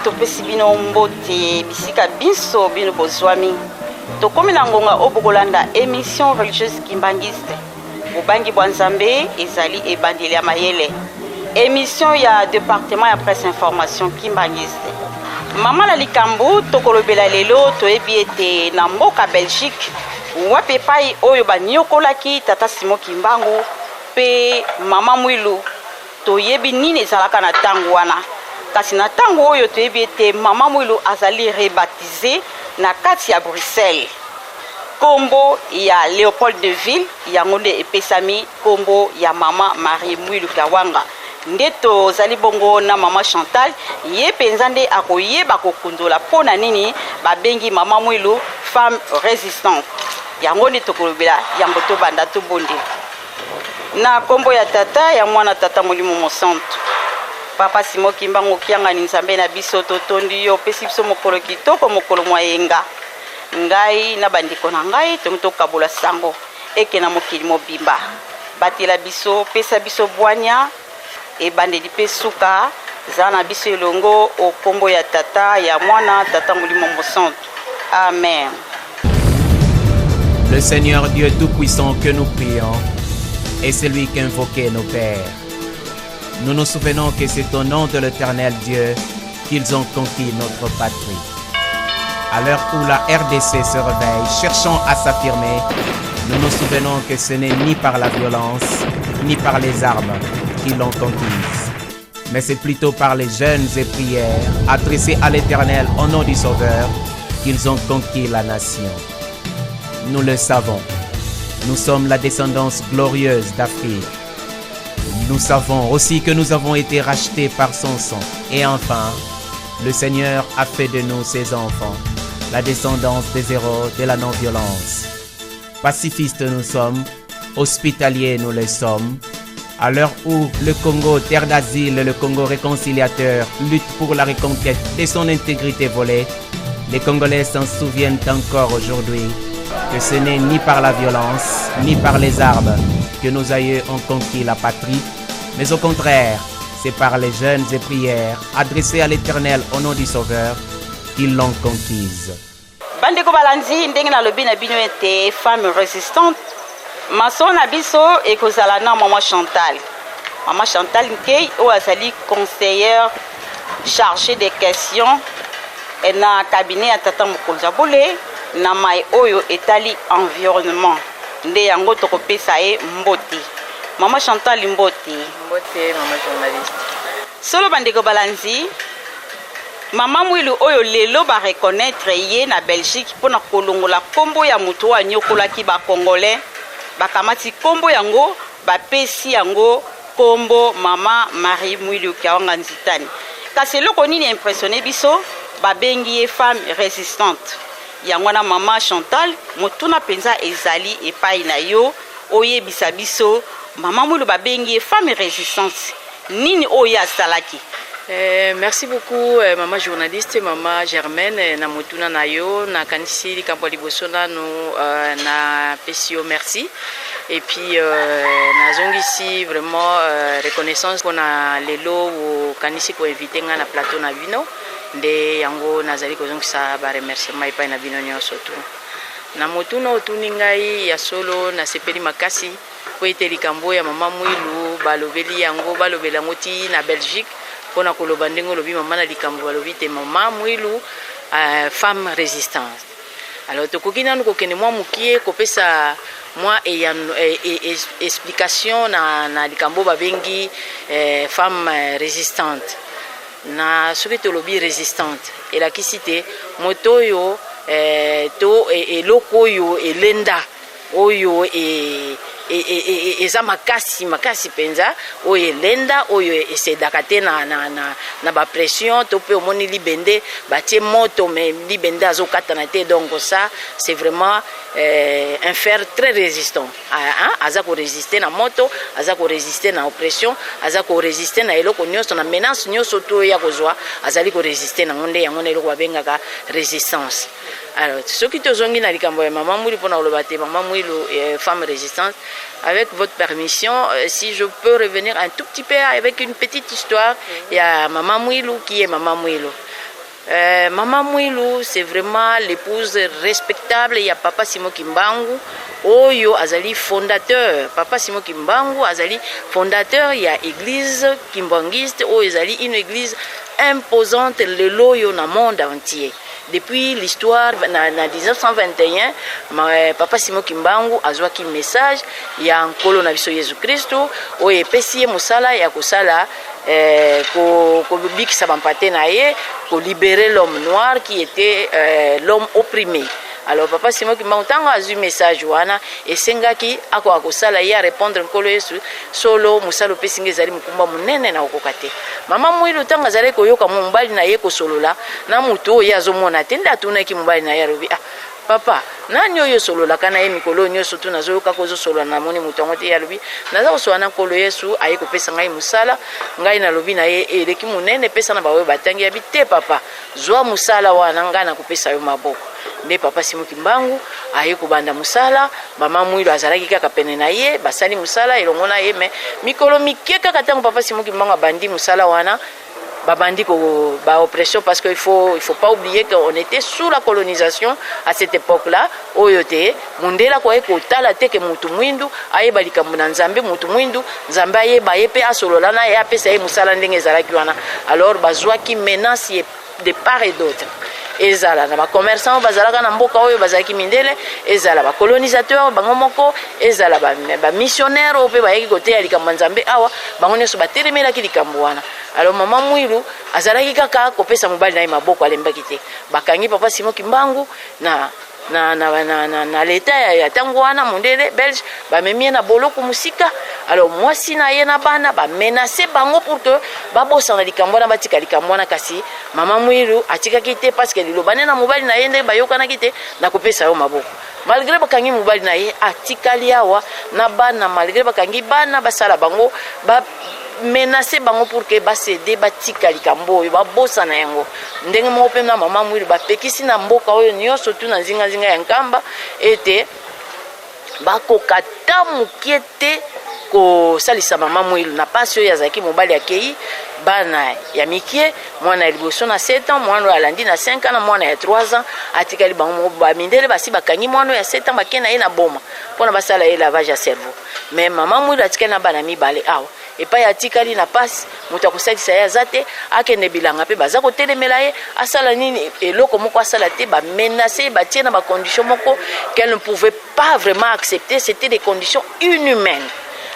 topesi bino mbote bisika biso bino bozwami tokomi na ngonga obokolanda émission religieuse kimbangiste bobangi bwa nzambe ezali ebandeli ya mayele émission ya département ya presse information kimbangiste mama la likambo tokolobela lelo toyebi ete na mboka Belgique wape pai oyo banyokolaki tata Simon Kimbangu pe mama Mwilu toyebi nini ezalaka na tango wana kasi na tango oyo toyebi ete mama Mwilu azali rebaptisé na kati ya Bruxelles kombo ya Léopold de Ville yango nde epesami kombo ya mama Marie Mwilu Kawanga nde tozali bongo na mama Chantal ye penza nde akoyeba kokundola pona nini babengi mama Mwilu femme résistante yango nde tokolobela yango tobanda tobonde na kombo ya tata ya mwana tata Molimo Mosantu papa Simon Kimbangu kianga ni nzambe na biso totondi yo pesi biso mokolo kitoko mokolo mwayenga ngai na bandiko na ngai tokabola sango eke na mokili mobimba batela biso pesa biso bwanya e bandeli pe suka zana biso elongo o kombo ya tata ya mwana tata Molimo Mosantu amen. Le Seigneur Dieu Tout-Puissant que nous prions est celui qu'invoquaient nos pères. Nous nous souvenons que c'est au nom de l'Éternel Dieu qu'ils ont conquis notre patrie. À l'heure où la RDC se réveille, cherchant à s'affirmer, nous nous souvenons que ce n'est ni par la violence, ni par les armes qu'ils l'ont conquise, mais c'est plutôt par les jeûnes et prières adressées à l'Éternel au nom du Sauveur qu'ils ont conquis la nation. Nous le savons, nous sommes la descendance glorieuse d'Afrique. Nous savons aussi que nous avons été rachetés par son sang. Et enfin, le Seigneur a fait de nous ses enfants, la descendance des héros de la non-violence. Pacifistes nous sommes, hospitaliers nous le sommes. À l'heure où le Congo, terre d'asile, le Congo réconciliateur, lutte pour la reconquête de son intégrité volée, les Congolais s'en souviennent encore aujourd'hui que ce n'est ni par la violence, ni par les armes que nos aïeux ont conquis la patrie, mais au contraire, c'est par les jeûnes et prières adressées à l'Éternel au nom du Sauveur qu'ils l'ont conquise. Bandeko balanzi ndenge na lobi na bino ete femme résistante maso na biso ekozala na mama Chantal. Mama Chantal Nkei o azali conseillère chargée des questions na cabinet ya tata Mokonza Bole na mai oyo etali environnement nde yango tokopesa ye mbote mama Chantal mbote mama journaliste solo bandeko balanzi mama Mwilu oyo lelo ba reconnaître ye na Belgique pona kolongola kombo ya mutu wa nyokolaki ba congolais bakamati kombo yango bapesi yango kombo mama Marie Mwilu Kawanga Nzitani kasi loko nini impressionné biso babengi ye femme résistante yango na mama Chantal motuna penza ezali epai na yo oyebisa biso mama Mwilu babengi femme résistante nini oyo asalaki. Merci beaucoup maman journaliste maman Germaine na motuna na yo na kanisi likambo liboso nanu na pesio merci et puis nazongisi vraiment reconnaissance pour na lelo o kanisi ko inviter nga na plateau na bino nde yango nazali kozongisa ba remerciement epai na bino nyonso tu na motuna otuni ngai ya solo na sepeli makasi po ete likambo ya mama Mwilu balobeli yango balobela ngoti na Belgique pona koloba ndenge olobi mama na likambo balobi te mama Mwilu femme résistante. Alors tokoki nanu kokende mwa mukie kopesa mwa explication na likambo babengi femme résistante na soki tolobi résistante elakisi te moto oyo to eloko oyo elenda oyo eza makasi penza oyo elenda oyo esedaka te na bapression to pe omoni libende batie moto mais libende azokatana te donc ça c'est vraiment un fer très résistant aza ko résister na moto aza ko résister na oppression aza ko résister na eloko nyonso na menace nyonso to ya kozwa azali ko résister na ngonde yango na eloko babengaka résistance. Alors ce qui te zongi na likambo ya mama Mwilu pona oloba te mama Mwilu femme résistante. Avec votre permission, si je peux revenir un tout petit peu avec une petite histoire, il y a Maman Mwilu qui est Maman Mwilu. Maman Mwilu, c'est vraiment l'épouse respectable. Il y a Papa Simon Kimbangu, Oyo Azali fondateur. Papa Simon Kimbangu Azali fondateur. Il y a église Kimbangiste, Oyo Azali une église imposante, le loyo dans le monde entier. Depuis l'histoire, en 1921, Papa Simon Kimbangu a joué un message. Il y a un colon de Jésus-Christ, où il y a Moussala, il y a Kosala, pour libérer l'homme noir qui était l'homme opprimé. Alors Papa Simon Kimbangu a eu un message et Sengaki a répondre nkolo Yesu solo musalo pesinge zali mukumba munene na okokate. Mama Mwilu tanga zali koyoka mumbali na ye ko solola na mutu oyo azomona te ndatuna ki mumbali na ye robi papa nani oyo solola kana ye mikolo nyoso tu nazoyoka kozo solola na moni mutongo te ya lobi naza kosola na nkolo Yesu aye kopesa ngai musala ngai na lobi na ye eleki munene pesa na bawe batangi ya bite papa zwa musala wana ngai na kopesa yo maboko. Nde Papa Simon Kimbangu aye kubanda musala Mama Mwilu azalaki kaka pene na ye basali musala elongo na ye me mikolo mikeka katango Papa Simon Kimbangu abandi musala wana babandi ko ba oppression parce qu'il faut pas oublier qu'on était sous la colonisation à cette époque-là oyote mundela ko ekotala te ke mutu mwindu aye balikambu na nzambe mutu mwindu nzambe aye baye pe asolola na ye apesa ye musala ndenge ezalaki wana alors bazwa ki menace de part et d'autre. Ezala na ba commerçant bazalaka na mboka oyo bazalaki mindele ezala ba colonisateur bango moko ezala ba missionnaire ope bayaki kote ya likambo nzambe awa bango nyonso batelemelaki likambo wana. Alors Mama Mwilu azalaki kaka kopesa mobali na ye maboko alembaki te bakangi Papa Simon Kimbangu na leta ya tango wana mondele belge bamemie na boloko musika. Alors mwasi na ye na bana ba menacer bango pour que babosa na likambo na batika likambo na kasi Mama Mwilu atikaki te parce que lilobane na mobali na ye nde bayokana kite na kopesa yo maboko malgré bakangi mobali na ye atikali awa na bana malgré bakangi bana basala bango ba menacer bango pour que basede batika likambo oyo babosa na yango ndenge moko pe na Mama Mwilu bapekisi na mboka oyo nyonso tu na zinga ya nkamba ete bakokata mukie te kosalisa Mama Mwilu na pasi oyo azalaki mobali akei bana ya mikie mwana ya liboso na 7 ans mwana alandi na 5 ans na mwana ya 3 ans atikali bango bamindele basi bakangi mwana ya 7 ans bakena ye na boma mpona basala ye lavage ya cerveau mais Mama Mwilu atikali na bana mibale awa epai atikali na pasi moto akosalisa ye aza te akende bilanga mpe baza kotelemela ye asala nini eloko moko asala te bamenace batie na bacondition moko qu'elle ne pouvait pas vraiment accepter. C'était des conditions inhumaines.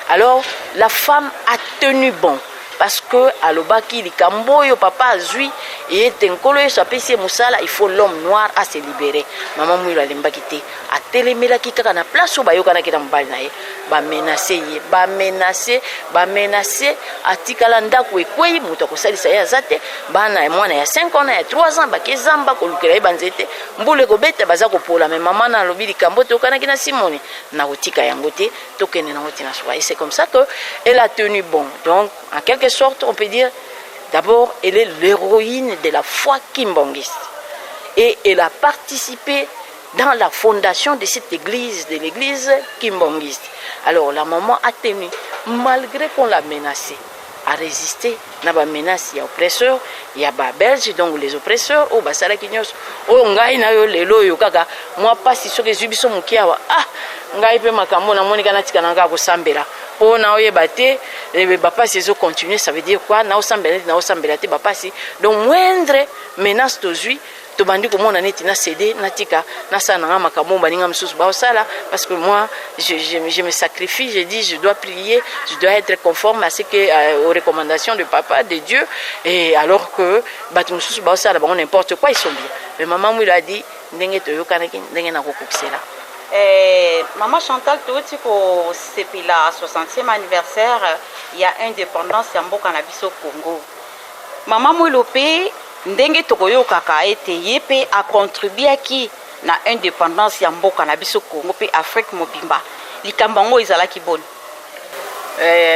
Alors la femme a tenu bon parce que alobaki likambo yo papa azui et tenkolo yo sapesi musala il faut l'homme noir à se libérer. Maman Mwilu alembaki te atelemelaki kaka na place oyo bayokana na mobali na ye bamenace atikala ndako ekwei moto akosalisa ye aza te bana ya mwana ya 5 ans na ya 3 ans bakezamba kolukela ye banzete mbula ekobeta baza kopola me mama na alobi likambo toyokanaki na Simoni na kotika yango te tokende nango tina soa et c'est comme ça que elle a tenu bon. Donc en quelque sorte on peut dire d'abord elle est l'héroïne de la foi kimbangiste et elle a participé dans la fondation de cette église, de l'église kimbangiste. Alors la maman a tenu, malgré qu'on l'a menacée, à résister. Il y a des menaces, il y a des oppresseurs, il y a des Belges, donc les oppresseurs, oh, basala kinyos, oh, ngai na yo lelo yo kaka, moi pas si so kezubi so mukiawa, ngai pe makambo na monika na tika nanga ko sambela. Oh na oye bate, papa si zo continuer, ça veut dire quoi? Na o sambela te papa si. Donc moindre menace tozui tobandi komona neti na cédé na tika na sana makambo baninga msusu ba osala parce que moi je me sacrifie, je dis je dois prier, je dois être conforme à ce que aux recommandations de papa de Dieu et alors que batu msusu ba osala ba n'importe quoi ils sont bien. Mais maman Mwilu a dit ndenge toyokanaki ndenge na kokokisela. Maman Chantal toti ko sepila 60e anniversaire il y a indépendance ya mboka na biso Congo. Maman Mwilu pe ndenge tokoyokaka ete ye pe a contribuaki na indépendance ya mboka na biso Congo pe Afrique mobimba likambo ngo ezalaki boni.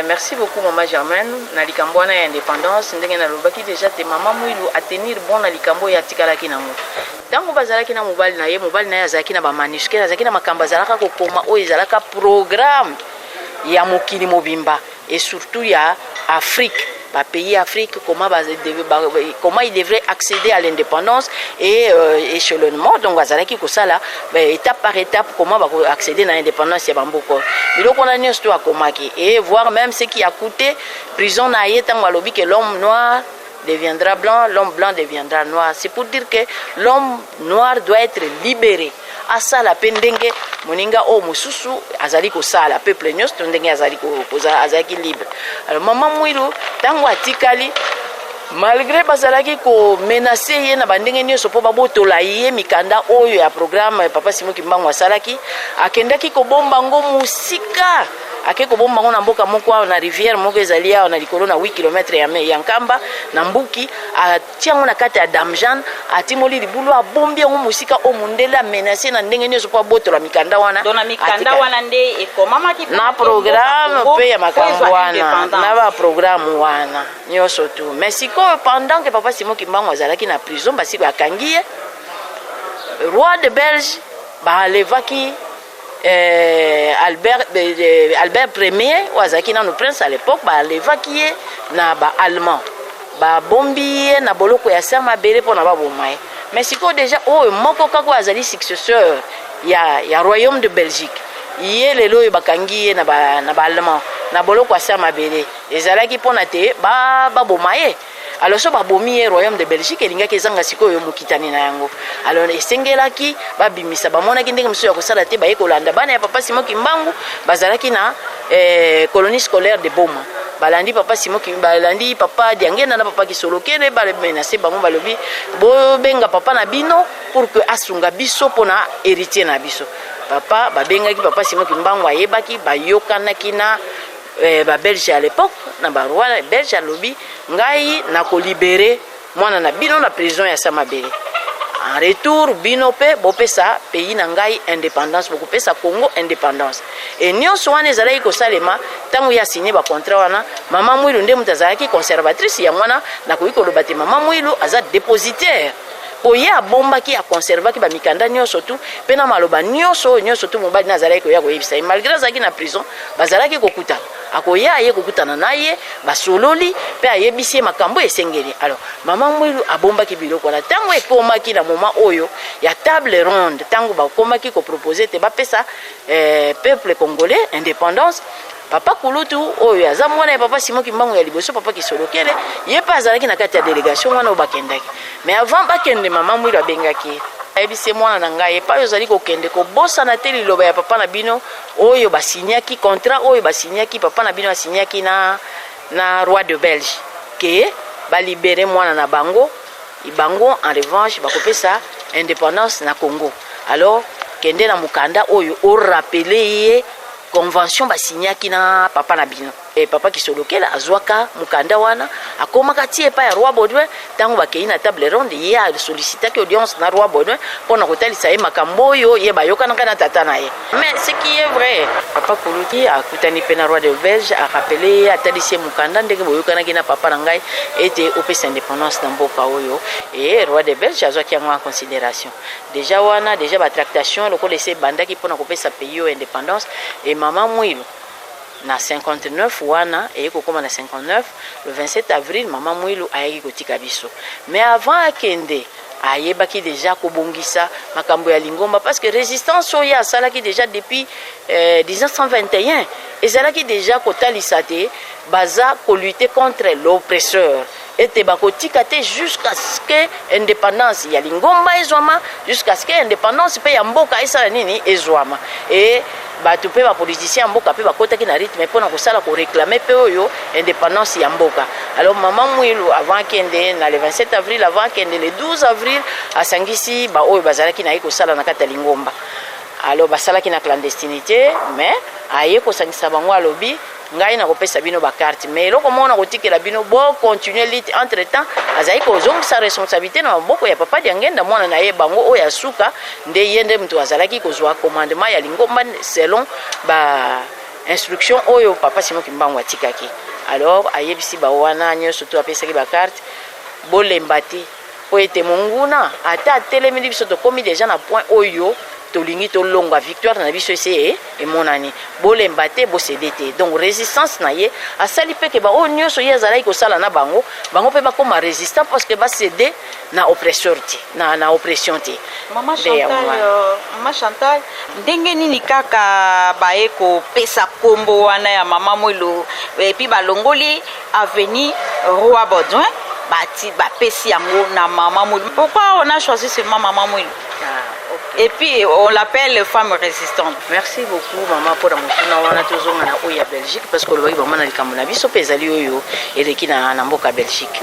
Merci beaucoup maman Germaine na likambo wana ya indépendance ndenge na lobaki déjà te maman Mwilu a tenir bon na likambo ya tikalaki na mo tango bazalaki na mobali na ye azalaki na ba manuscrits azalaki na makambo azalaka kokoma oyo ezalaka programme ya mokili mobimba et surtout ya Afrique pays Afrique, comment ils devraient accéder à l'indépendance et échelonnement. Donc, Azalaki Kosala, étape par étape, comment accéder à l'indépendance, c'est Bamboko. Mais donc, on a une histoire et voir même ce qui a coûté prison naïe, tant que l'homme noir deviendra blanc, l'homme blanc deviendra noir. C'est pour dire que l'homme noir doit être libéré. À ça la pendenge moninga o mususu azali ko sala peuple nyos tondenge azali ko azali libre. Alors maman Mwilu tango atikali malgré bazalaki ko menacer ye na bandenge nyos po babotola ye mikanda oyo ya programme papa Simon Kimbangu asalaki akendaki ko bomba ngo musika ake ko bomba ngo na mboka moko na rivière moko ezali ya na likolo na 8 km ya Nkamba na Mbuki atiango na kati ya Damjan atimoli libulu abombi ngo musika o mundela menacer na ndenge nyos po botola mikanda wana dona mikanda wana nde ekomama ki na programme pe ya makambo wana na ba programme wana nyoso tu mais pendant que papa Simon Kimbangu azalaki na prison basi ko akangi roi de Belge ba levaki Albert Ier wazaki na no prince à l'époque ba levaki na ba allemand ba bombi na boloko ya sama bele pona ba bomaye mais siko déjà moko kako azali successeur ya royaume de Belgique iye lelo bakangi na ba allemand na boloko ya sama bele ezalaki pona te ba bomaye. Alors so babomi royaume de Belgique elingaki ezanga sikoyo mokitani na yango. Alors esengelaki babimisa bamonaki ndenge mosusu ya kosala te baye kolanda bana ya papa Simon Kimbangu bazalaki na colonie scolaire de Boma. Balandi papa Simon Kimbangu balandi papa Diangena na papa Kisolokele bamenacer bango balobi bo benga papa na bino pour que asunga biso pona héritier na biso. Papa babengaki papa Simon Kimbangu ayebaki bayokanaki na ba Belge à l'époque na ba roi Belge alobi ngai na ko libérer mwana na bino na prison ya Samabele en retour bino pe bopesa pays na ngai indépendance bokopesa Congo indépendance et nyonso wana ezalaki kosalema tango ya signé ba contrat wana mama Mwilu nde mutazalaki conservatrice ya mwana na koyi koloba te mama Mwilu aza dépositaire oye abombaki akonservaki bamikanda nyonso tu mpe na maloba nyonso tu mobali na azalaki koya koyebisa ye malgré azalaki na prison bazalaki kokutana akoya aye kokutana na ye basololi mpe ayebisi ye makambo esengeli. Alors mama Mwilu abombaki biloko wana ntango ekomaki na moma oyo ya table ronde ntango bakomaki kopropose te bapesa peuple congolais indépendance. Papa Kulutu oyo aza mwana ya papa Simon Kimbangu ya liboso papa Kisolokele ye pa azalaki na kati ya délégation wana obakendaki mais avant bakende mama Mwilu abengaki ayebisi mwana na ngai pa ozali kokende kobosana te liloba ya papa na bino oyo basinyaki contrat oyo basinyaki papa na bino asinyaki na roi de Belge ke balibere mwana na bango en revanche bakopesa indépendance na Congo. Alors kende na mukanda oyo o rappeler ye convention basinyaki na papa na bino et papa Kisolokela azwaka mukanda wana akomaka tie pa ya roi Baudouin tango bakei na table ronde ye a sollicitaki audience na roi Baudouin pona kotalisa ye makambo oyo ye bayokanaka na tata na ye. Mais ce qui est vrai papa Kuluti akutani pe na roi de Belge a rappelé atalisi mukanda ndenge boyokanaki na papa na ngai ete opesa indépendance na mboka oyo et roi de Belge azwaki yango en considération déjà wana déjà ba tractation lokola ese bandaki pona kopesa pays oyo indépendance et mama Mwilu na 59 wana et kokoma na 59 le 27 avril mama Mwilu ayaki kotika biso mais avant akende ayebaki déjà kobongisa makambo ya Lingomba parce que résistance oyo asalaki déjà depuis 1921 ezalaki déjà kotalisa te baza ko lutter contre l'oppresseur ete bakotika te jusqu'à ce que indépendance ya Lingomba ezwama jusqu'à ce que indépendance pe ya mboka esala nini ezwama et bato pe ba politicien mboka pe bakotaki na rythme pona kosala ko réclamer pe oyo indépendance ya mboka. Alors mama Mwilu avant kende na le 27 avril avant kende le 12 avril asangisi ba oyo bazalaki na kosala na kata Lingomba. Alors basalaki na clandestinité mais aye kosangisa bango alobi ngai na kopesa bino ba carte mais loko mona kotikela bino bo continuer lit entre temps azai ko zongisa responsabilité na maboko ya papa Diangenda mwana na ye bango oya suka nde yende mtu azalaki kozwa commandement ya Lingomba selon ba instruction oyo papa Simon Kimbangu atikaki. Alors ayebisi ba wana nyonso to apesaki ba carte bolembati po ete monguna ata atelemeli biso tokomi déjà na point oyo tolingi tolonga victoire na biso ese emonani bolemba te bosede te. Donc résistance na ye asali pe ke baoyo nyonso ye azalaki kosala na bango mpe bakoma résistant parce que basede na oppresseur te na oppression te. Mama Chantal, ndenge nini kaka baye kopesa kombo wana ya Mama Mwilu epi balongoli avenue Roi Baudouin bapesi yango na Mama Mwilu? Pourquoi on a choisi seulement Mama Mwilu? Et puis on l'appelle femme résistante. Merci beaucoup maman pour mutuna wana tozonga na oya Belgique parce que loyi maman na likambo na biso pezali oyo eleki na mboka Belgique.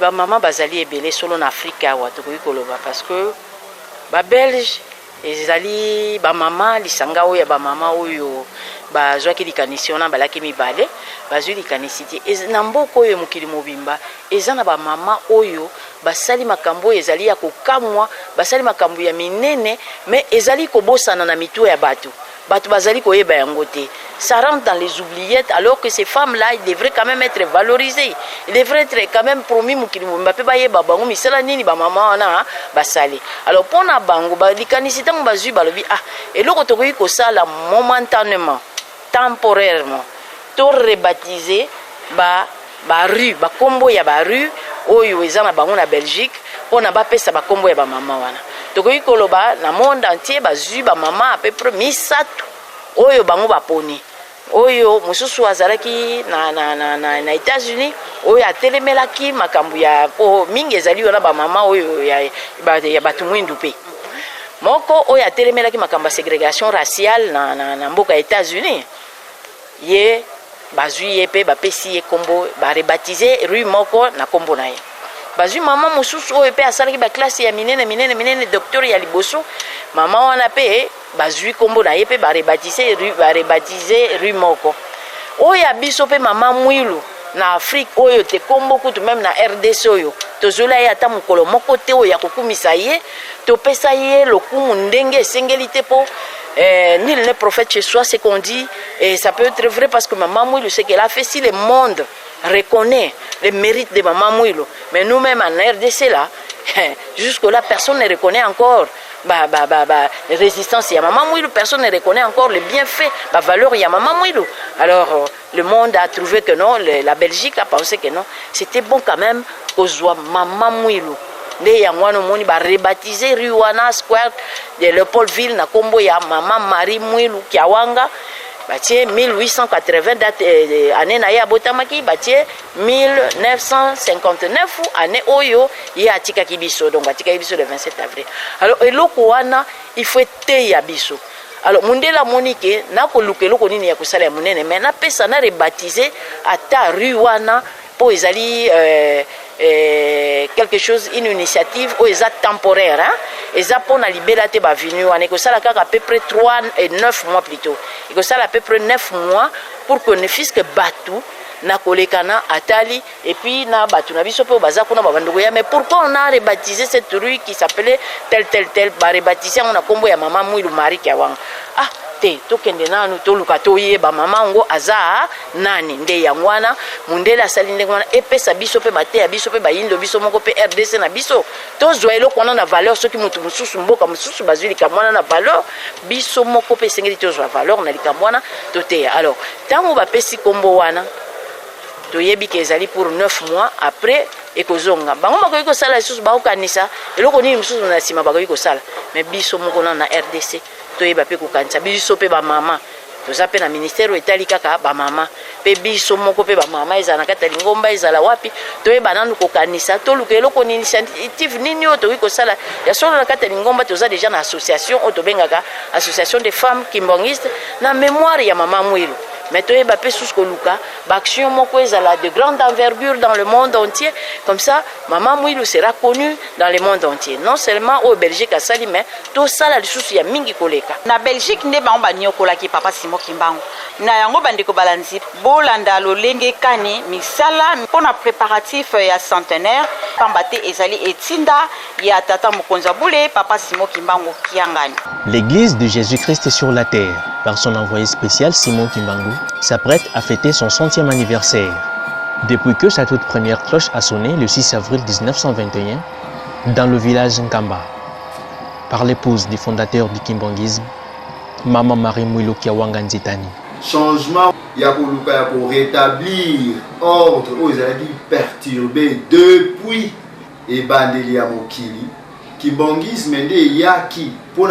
Ba maman bazali ebele solo na Afrika wa tokoki koloba parce que ba Belge ezali ba maman lisanga oya ba maman oyo bazwaki likanisi wana balaki mibale bazwi likanisi te na mboka oyo mokili mobimba eza na ba maman oyo basali makambo ezali ya kokamwa basali makambo ya minene mais ezali kobosana na mitu ya bato bazali koyeba yango te. Ça rentre dans les oubliettes alors que ces femmes là ils devraient quand même être valorisées, ils devraient être quand même promis mokili mobimba pe bayeba bango misala nini ba maman wana basali. Alors pona bango likanisi tango bazwi balobi eloko tokoki kosala momentanément temporairement to rebaptiser ba rue ba kombo ya ba rue oyo eza na bango na Belgique pona bapesa ba kombo ya ba mama wana tokoki koloba na monde entier bazwi ba mama à peu près 1700 oyo bango baponi oyo mosusu azalaki na États-Unis oyo atelemelaki makambo ya po mingi ezali wana ba mama oyo ya batu mwindu pe moko oyo atelemelaki makambo ya ségrégation raciale na mboka États-Unis ye bazwi ye pe bapesi ye kombo barebaptize rue moko na kombo na ye bazwi mama mosusu oyo pe asalaki baklase ya minene docteur ya liboso mama wana pe bazwi kombo na ye pe barebaptize rue moko oyo abiso pe Mama Mwilu na Afrique oyo te kombo kutu même na RDC oyo tozola ye ata mokolo moko te oyo ya kokumisa ye topesa ye lokumu ndenge esengeli te po nul n'est prophète chez soi, c'est qu'on dit, et ça peut être vrai parce que Mama Mwilu, ce qu'elle a fait, si le monde reconnaît les mérites de Mama Mwilu, mais nous-mêmes en RDC là, jusque-là, personne ne reconnaît encore la résistance. Il y a Mama Mwilu, personne ne reconnaît encore le bienfait, la valeur, il y a Mama Mwilu. Alors, le monde a trouvé que non, la Belgique a pensé que non, c'était bon quand même qu'on soit Mama Mwilu. Nde yango moni ba rebaptiser rue wana square de Leopoldville na kombo ya Mama Marie Mwilu Kiawanga batie 1880 date année na ya botamaki batie 1959 année oyo ya atika kibiso donc atika kibiso le 27 avril. Alors eloko wana il faut te ya biso. Alors mundela monike na ko lukelo ko nini ya kosala ya munene mais na pesa na rebaptiser ata rue wana po ezali quelque chose, une initiative où ils temporaire, hein? Ils ont pour liberté ba venu, on est que ça à peu près 3 et 9 mois plutôt. Et que ça à peu près 9 mois pour qu'on ne fisse que batou na kolekana atali et puis na batou na biso pe baza kuna babandoko ya. Mais pourquoi on a rebaptisé cette rue qui s'appelait tel ba rebaptisé on a kombo ya Mama Mwilu Marie Kiawanga. Te tokende nanu toluka toyeba mama ngo aza nani nde yangwana mundela sali nde ngwana epesa biso pe bate ya biso pe bayindo biso moko pe RDC na biso tozwa eloko na valeur soki mutu mususu mboka mususu bazwi likamwana na valeur biso moko pe sengeli tozwa valeur na likamwana tote. Alors tango bapesi kombo wana toyebi ke ezali pour 9 mois après ekozonga bango bakoki kosala lisusu bakokanisa eloko nini mususu na nsima bakoki kosala mais biso moko na RDC toyeba pe kokanisa biso pe ba mama toza pe na ministère etali kaka ba mama pe biso moko pe ba mama ezala na kata lingomba ezala wapi toyeba nanu kokanisa toluka eloko ni initiative nini oyo tokoki kosala ya solo na kata lingomba toza déjà na association oyo tobengaka association des femmes kimbongistes na mémoire ya Mama Mwilu. Mais tu es bappé sous ce luka, l'action moko ezala de grande envergure dans le monde entier. Comme ça, Mama Mwilu sera connue dans le monde entier. Non seulement au Belgique à Sali, mais tout ça là, les soucis ya mingi koleka. Na Belgique ne ba on nyokola ki papa Simon Kimbangu. Na yango bandeko balanzi bolanda lolenge kani misala pona préparatif ya centenaire pambate ezali etinda ya tata Mokonza Boule papa Simon Kimbangu Kiangani. L'église de Jésus-Christ sur la terre, par son envoyé spécial Simon Kimbangu, s'apprête à fêter son 100e anniversaire. Depuis que sa toute première cloche a sonné le 6 avril 1921 dans le village Nkamba, par l'épouse du fondateur du kimbanguisme, Maman Marie Mouilo Kiawanga Nzitani. Changement, il y a pour rétablir ordre aux Israéliens perturbés depuis et bandeli ya mokili. Kimbanguisme nde yaki pour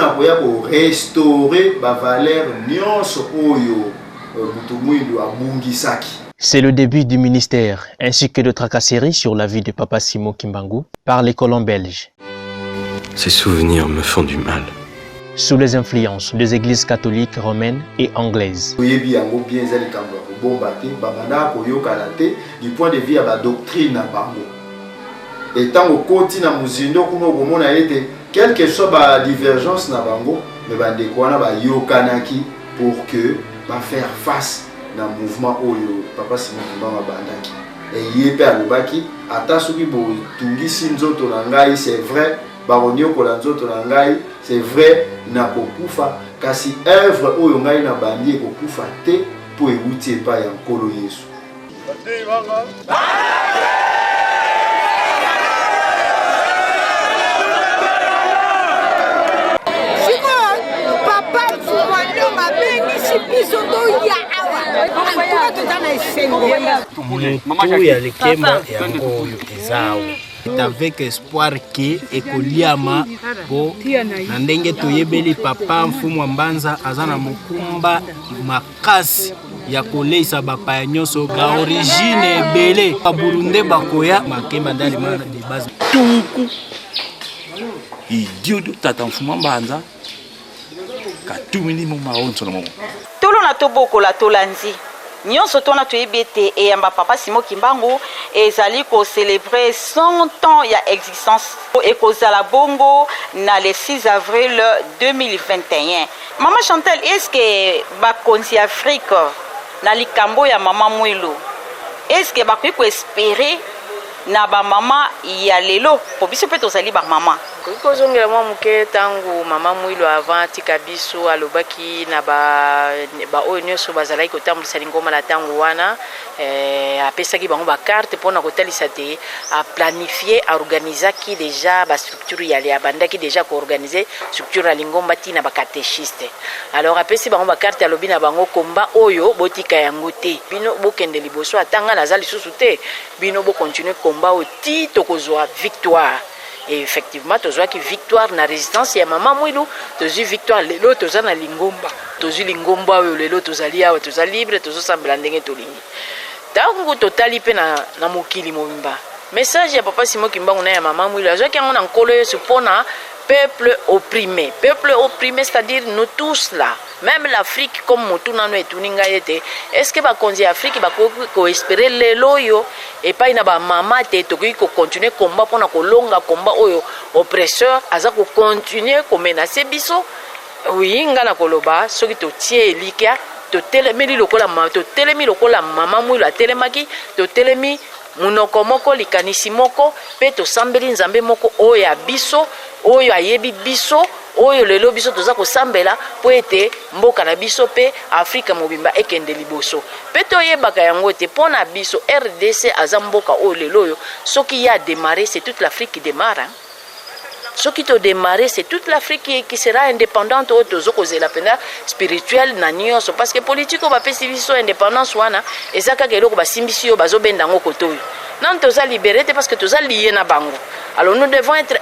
restaurer la valeur nyonso oyo mutumwilu abungisaki. C'est le début du ministère ainsi que de tracasseries sur la vie de Papa Simon Kimbangu par les colons belges. Ces souvenirs me font du mal. Sous les influences des églises catholiques romaines et anglaises. Du point de vue de la doctrine, et tant qu'on continue à nous quelle que soit la divergence, mais pour que faire face au mouvement où Papa Simon Kimbangu bandaki. Et il est père Lubaki, atasuki bo tungi sinzoto nangai, c'est vrai. Baronio kolanzoto nangai, c'est vrai na kokufa kasi œuvre oyo ngai na bandi kokufa te po ewuti pa ya nkolo Yesu. Avec espoir que ekoliama po na ndenge toyebeli papa mfumu mbanza azana mokumba makasi ya koleisa bapaya nyonso ba origine ebele ba burunde bakoya makemba ndali mana de base tuku idiot tata mfumu mbanza katumini mo maonso na mo tolo na tobokola tolanzi nyonso tona toyebi ete eyamba Papa Simon Kimbangu ezali ko célébrer 100 ans ya existence ekozala bongo na le 6 avril 2021. Maman Chantal, est-ce que bakonzi Afrique na likambo ya Mama Mouilo, est-ce que bakoki ko espérer na ba mama ya lelo po biso pe tozali ba mama kozongela mwa moke tango Mama Mouilo avant tika biso alobaki na ba oyo nyonso bazalaki kotambulisa lingoma na tango wana apesaki bango bakarte mpona kotalisa te aplanifier aorganisaki déjà bastructure yale abandaki déjà koorganize structure ya lingomba ntina bakatéchiste. Alors apesi bango bakarte alobi na bango komba oyo botika yango te, bino bokende liboso atanga naza lisusu te, bino bokontinue komba oti tokozwa victoire. Et effectivement, tu as victoire na résistance ya Mama Mouilo, tu as victoire lelo tu as na lingomba. Tu as lingomba lelo tu as libre, tu as libre, tu as sambela ndenge to lingi. Tango totali pe na mokili mobimba. Message ya Papa Simon Kimbangu na ya Mama Mouilo, azaki yango na nkolo yesu pona peuple opprimé. Peuple opprimé, c'est-à-dire nous tous là. Même l'Afrique comme motuna no etuninga yete. Est-ce que ba konzi Afrique ba ko espérer lelo yo et pas ina ba mama te to ko continuer combat pona ko longa combat oyo oppresseur aza ko continuer ko menacer biso. Oui, ngana koloba soki to tie elikia to telemeli lokola to telemi lokola Mama Mouilo atelemaki to telemi munoko moko likanisi moko pe to sambeli nzambe moko oyo ya biso oyo ayebi biso oyo lelo biso toza kosambela po ete mboka na biso pe Afrika mobimba ekende liboso pe toyebaka yango te pona biso RDC aza mboka oyo lelo oyo soki ya démarrer c'est toute l'Afrique qui démarre hein? Ce qui te démarrer, c'est toute l'Afrique qui sera indépendante au la pena spirituelle na nyonso parce que politique va faire civilisation indépendance wana ezaka keloko ba simbisio bazo benda ngoko toyo. Non toza libéré parce que toza lié na bango. Alors nous devons être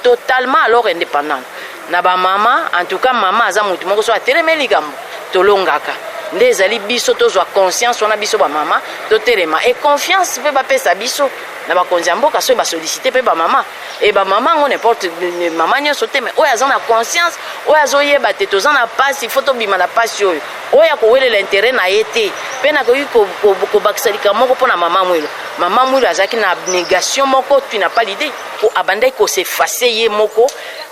totalement alors indépendants. Na ba mama, en tout cas mama aza mutu moko so atelemeli gambo tolongaka. Nde ezali biso tozwa conscience wana biso ba mama totelema et confiance pe ba pesa biso na bakonzi mboka so ba solliciter pe ba mama et ba mama ngo n'importe mama nyonso te mais oyo azana conscience oyo azoyeba te tozana passe il faut to bima na passe oyo oyo akowelela l'intérêt na yete pe na ko bakisalika moko pona Mama Mouilo azaki na abnégation moko tu n'as pas l'idée ko abandai ko s'effacer ye moko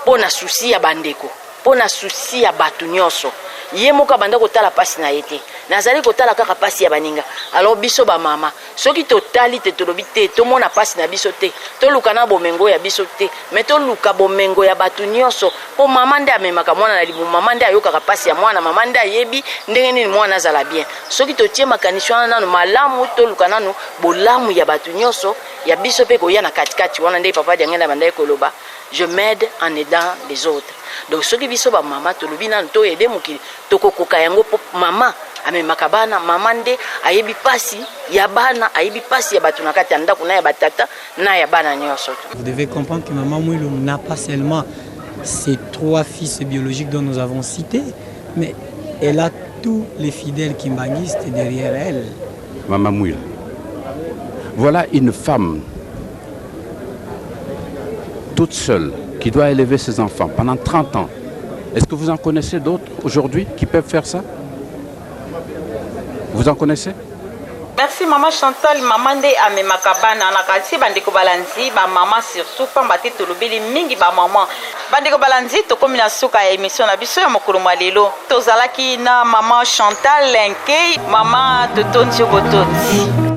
pona souci ya bandeko pona souci ya batu nyonso ye moko abanda kotala pasi na ye te nazali kotala kaka pasi ya baninga. Alors biso bamama soki totali te tolobi te tomona pasi na biso te toluka na bomengo ya biso te me toluka bomengo ya bato nyonso mpo mama nde amemaka mwana na libumu, mama nde ayokaka pasi ya mwana, mama nde ayebi ndenge nini mwana azala bien. Soki totie makanisi wana nanu malamu toluka nanu bolamu ya bato nyonso ya biso mpe koya na katikati wana nde papa diangenda banda ekoloba je m'aide en aidant les autres. Donc soki biso ba mama tolobi nanu to aider mokili tokokoka yango po mama amemaka bana, mama nde ayebi pasi ya bana, ayebi pasi ya bato na kati ya ndako na ya batata na ya bana nyonso. Vous devez comprendre que Maman Mouilou n'a pas seulement ces 3 fils biologiques dont nous avons cité, mais elle a tous les fidèles kimbanguistes derrière elle. Maman Mouilou, voilà une femme toute seule qui doit élever ses enfants pendant 30 ans. Est-ce que vous en connaissez d'autres aujourd'hui qui peuvent faire ça? Vous en connaissez? Merci maman Chantal, maman nde amemaka bana na kati bandeko balanzi ba maman surtout pamba te tolobeli mingi ba maman. Bandeko balanzi tokomi na suka ya émission na biso ya mokolo malelo. Tozalaki na maman Chantal Lenke, maman Totondio Bototi.